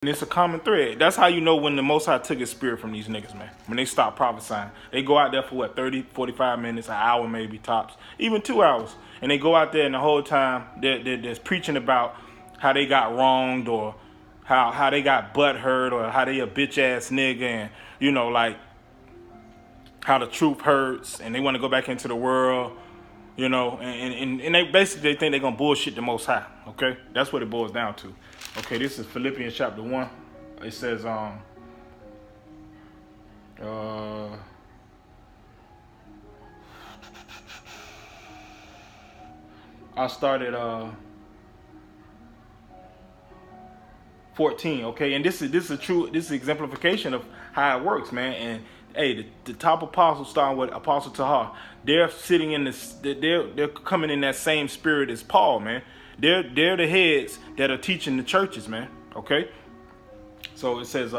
And it's a common thread. That's how you know when the Most High took his spirit from these niggas, man. When they stop prophesying. They go out there for what, 30, 45 minutes, an hour maybe tops, even 2 hours. And they go out there and the whole time they're preaching about how they got wronged or how they got butt hurt or how they a bitch ass nigga and, like how the truth hurts and they want to go back into the world, and they basically think they're going to bullshit the Most High, okay? That's what it boils down to. Okay, this is Philippians chapter 1. It says, I started 14, okay? And this is exemplification of how it works, man. And hey, the top apostles, starting with Apostle Tahar, they're sitting in this, they're coming in that same spirit as Paul, man. They're the heads that are teaching the churches, man. Okay, so it says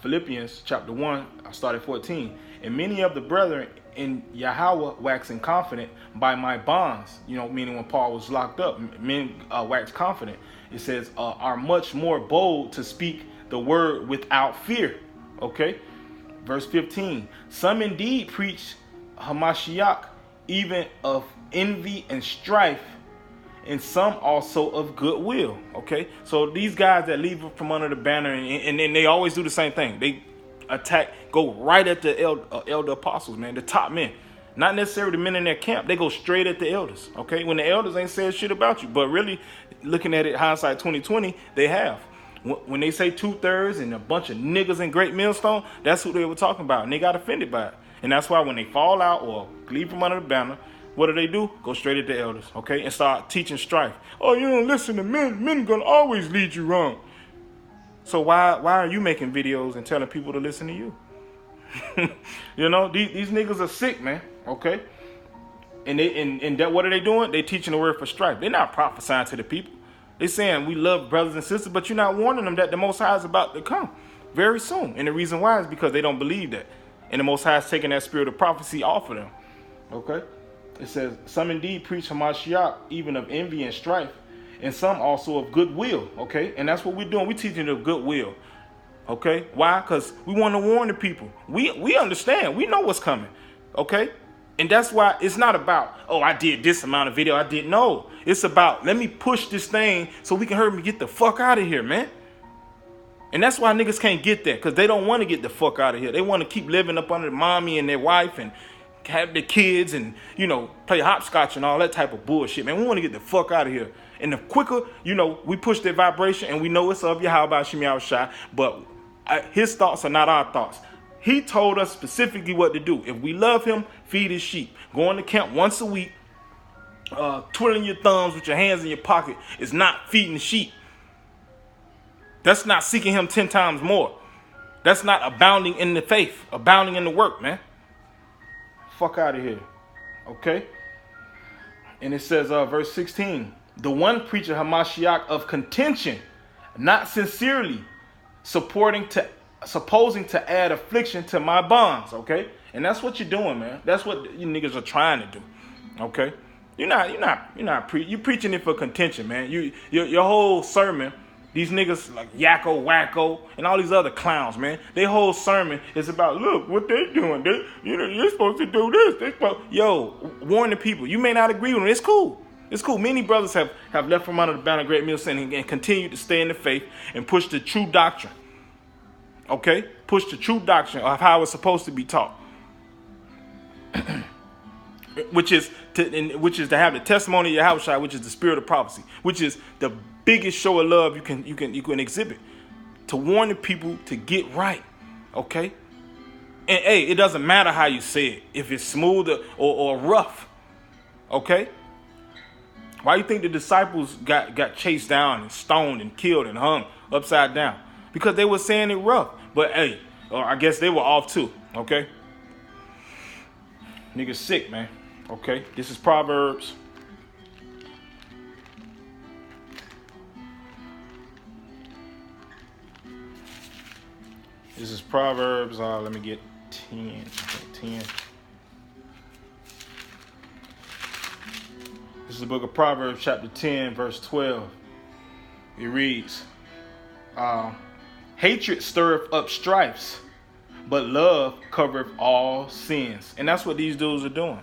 Philippians chapter 1, I started 14. And many of the brethren in Yahweh waxing confident by my bonds, meaning when Paul was locked up, men wax confident. It says are much more bold to speak the word without fear. Okay, verse 15. Some indeed preach Hamashiach, even of envy and strife, and some also of goodwill. Okay, so these guys that leave from under the banner, and they always do the same thing. They attack, go right at the elder apostles, man, the top men. Not necessarily the men in their camp. They go straight at the elders. Okay, when the elders ain't said shit about you, but really, looking at it hindsight 2020, they have. When they say 2/3 and a bunch of niggas in Great Millstone, that's who they were talking about, and they got offended by it. And that's why when they fall out or leave from under the banner, what do? Go straight at the elders, okay, and start teaching strife. Oh, you don't listen to men. Men gonna always lead you wrong. So why are you making videos and telling people to listen to you? These niggas are sick, man. Okay, and that what are they doing? They teaching the word for strife. They're not prophesying to the people. They're saying we love brothers and sisters, but you're not warning them that the Most High is about to come very soon. And the reason why is because they don't believe that, and the Most High is taking that spirit of prophecy off of them. Okay. It says, some indeed preach Hamashiach, even of envy and strife, and some also of goodwill, okay? And that's what we're doing. We're teaching of goodwill, okay? Why? Because we want to warn the people. We understand. We know what's coming, okay? And that's why it's not about, oh, I did this amount of video. I didn't know. It's about, let me push this thing so we can hurry me get the fuck out of here, man. And that's why niggas can't get there, because they don't want to get the fuck out of here. They want to keep living up under mommy and their wife and have the kids and, play hopscotch and all that type of bullshit, man. We want to get the fuck out of here. And the quicker, we push that vibration, and we know it's of Yahweh Shemi Shai, but his thoughts are not our thoughts. He told us specifically what to do. If we love him, feed his sheep. Going to camp once a week, twiddling your thumbs with your hands in your pocket is not feeding the sheep. That's not seeking him 10 times more. That's not abounding in the faith, abounding in the work, man. Fuck out of here. Okay? And it says, verse 16, the one preacher Hamashiach of contention, not sincerely, supposing to add affliction to my bonds, okay? And that's what you're doing, man. That's what you niggas are trying to do. Okay? You're preaching it for contention, man. Your whole sermon, these niggas like Yakko, Wacko, and all these other clowns, man. Their whole sermon is about, look, what they doing. You're supposed to do this. Warn the people. You may not agree with them. It's cool. It's cool. Many brothers have left from under the banner of Great Millstone and continued to stay in the faith and push the true doctrine. Okay? Push the true doctrine of how it's supposed to be taught. which is to have the testimony of Yahweh, which is the spirit of prophecy, which is the biggest show of love you can exhibit, to warn the people to get right, okay? And hey, it doesn't matter how you say it, if it's smooth or rough, okay? Why do you think the disciples got chased down and stoned and killed and hung upside down? Because they were saying it rough. But hey, or I guess they were off too, okay? Niggas sick, man. Okay, this is Proverbs. This is Proverbs, let me get 10. This is the book of Proverbs, chapter 10, verse 12. It reads, Hatred stirreth up strifes, but love covereth all sins. And that's what these dudes are doing.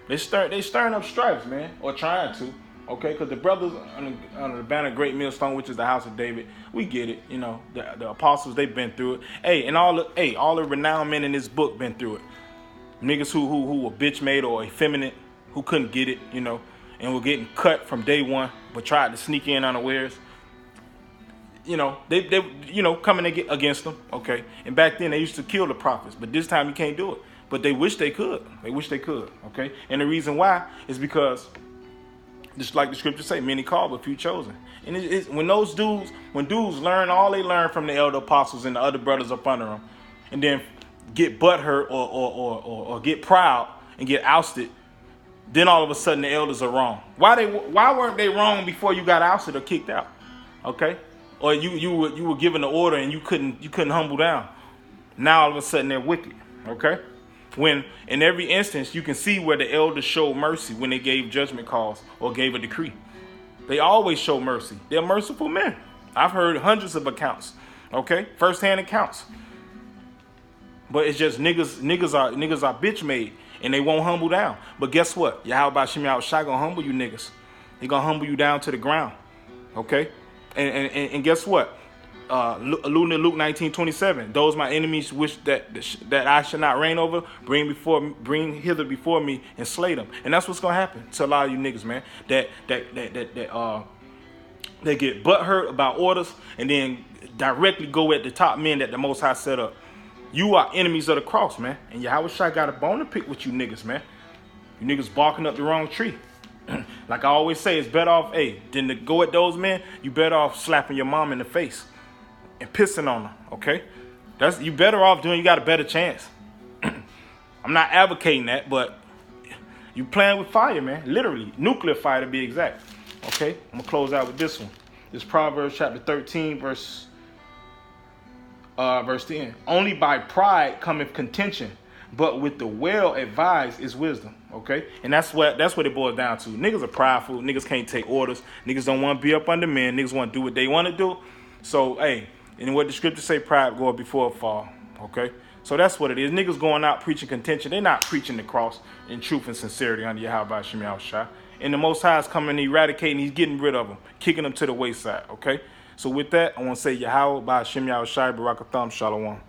They stirring up strifes, man, or trying to. Okay, because the brothers under the banner of Great Millstone, which is the house of David, we get it. You know, the apostles, they've been through it. Hey, and all the renowned men in this book been through it. Niggas who were bitch made or effeminate, who couldn't get it, you know, and were getting cut from day one, but tried to sneak in unawares. You know, they coming against them. Okay, and back then they used to kill the prophets, but this time you can't do it. But they wish they could. They wish they could. Okay, and the reason why is because, just like the scriptures say, many called but few chosen. And when dudes learn all they learn from the elder apostles and the other brothers up under them, and then get butthurt or get proud and get ousted, then all of a sudden the elders are wrong. Why weren't they wrong before you got ousted or kicked out? Okay, or you were given the order and you couldn't humble down. Now all of a sudden they're wicked. Okay. When in every instance you can see where the elders showed mercy when they gave judgment calls or gave a decree. They always show mercy. They're merciful men. I've heard hundreds of accounts, okay, firsthand accounts. But it's just niggas are bitch made and they won't humble down. But guess what? Yahweh Shem Shai gonna humble you niggas. He gonna humble you down to the ground, okay? And guess what? Luke 19:27. Those my enemies wish that I should not reign over, bring hither before me and slay them. And that's what's gonna happen to a lot of you niggas, man. That they get butthurt about orders and then directly go at the top men that the Most High set up. You are enemies of the cross, man. And Yahweh Shai got a bone to pick with you niggas, man. You niggas barking up the wrong tree. Like I always say, it's better off, than to go at those men. You better off slapping your mom in the face and pissing on her, okay? You better off doing, you got a better chance. I'm not advocating that, but you playing with fire, man. Literally, nuclear fire to be exact. Okay, I'm gonna close out with this one. This Proverbs chapter 13, verse 10. Only by pride cometh contention, but with the well advised is wisdom. Okay, and that's what it boils down to. Niggas are prideful. Niggas can't take orders. Niggas don't want to be up under men. Niggas want to do what they want to do. So, and what the scriptures say, pride goeth before a fall. Okay, so that's what it is. Niggas going out preaching contention. They're not preaching the cross in truth and sincerity under Yahweh Shem Shai. And the Most High is coming and eradicating. He's getting rid of them, kicking them to the wayside. Okay, so with that, I want to say Yahweh Shem Shai Barakatham Shalom.